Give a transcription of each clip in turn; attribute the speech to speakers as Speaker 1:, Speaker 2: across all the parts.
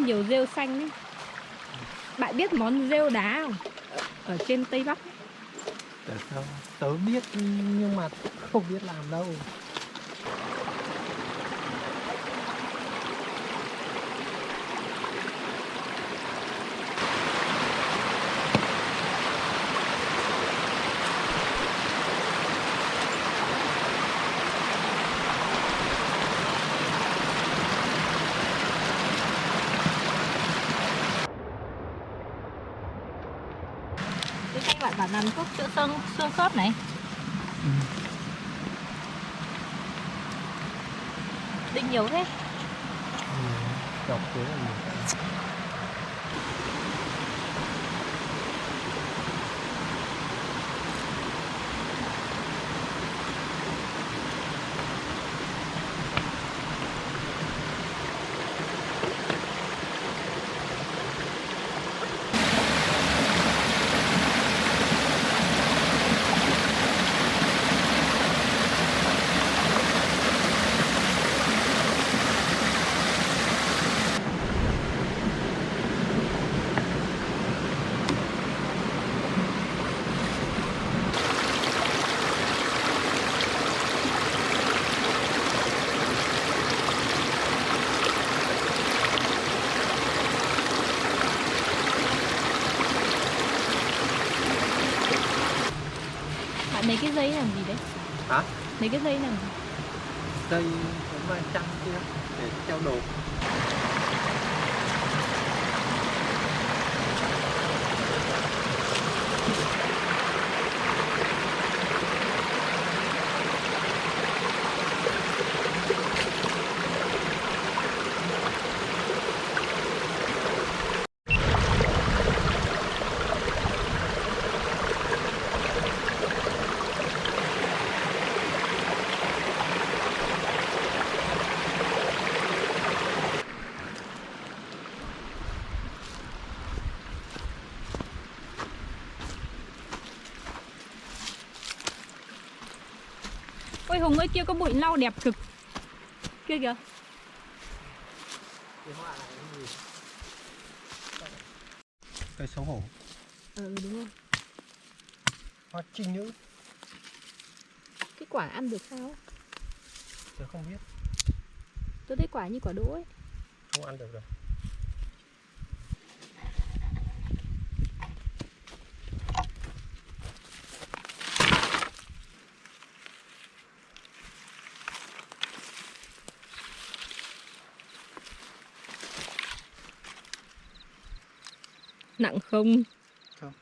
Speaker 1: nhiều rêu xanh ấy. Bạn biết món rêu đá không? Ở trên Tây Bắc.
Speaker 2: Tớ biết nhưng mà không biết làm đâu.
Speaker 1: Thế anh bạn bảo làm thuốc chữa xương khớp này. Đinh nhiều thế.
Speaker 2: Đọc thế là nhiều.
Speaker 1: Bạn lấy cái dây làm gì đấy?
Speaker 2: Hả?
Speaker 1: Lấy cái dây làm gì?
Speaker 2: Dây cũng là chăn kia để treo đồ.
Speaker 1: Ôi Hùng ơi, kia có bụi lau đẹp cực. Kia kìa.
Speaker 2: Cái họa này cái gì? Cây xấu hổ.
Speaker 1: Đúng rồi.
Speaker 2: Hoa trinh nữ.
Speaker 1: Cái quả ăn được sao?
Speaker 2: Tớ không biết.
Speaker 1: Tôi thấy quả như quả đỗ ấy.
Speaker 2: Không ăn được rồi.
Speaker 1: Nặng không?
Speaker 2: Không.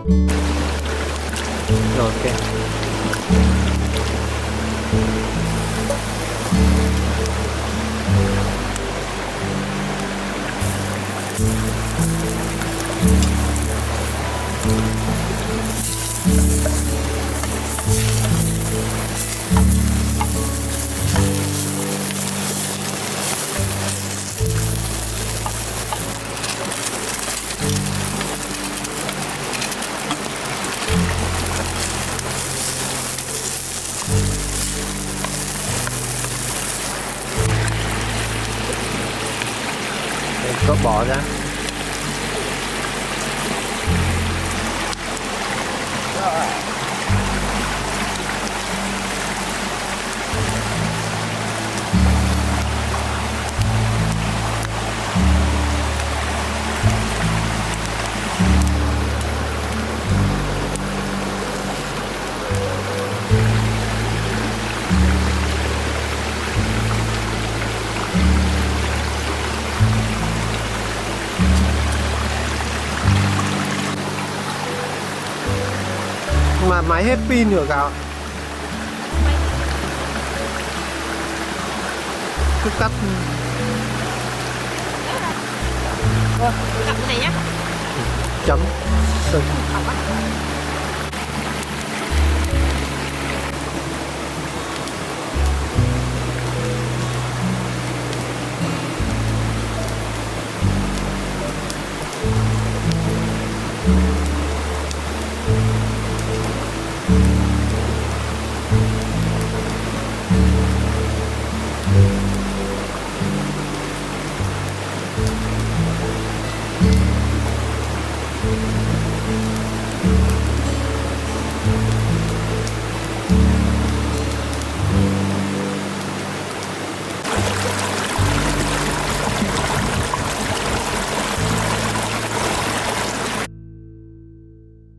Speaker 2: Rồi ok. Đây, có bỏ ra. Mà máy hết pin rồi cả. Cứ cắt.
Speaker 1: Cặp này nhá.
Speaker 2: Chấm.
Speaker 1: Cặp á.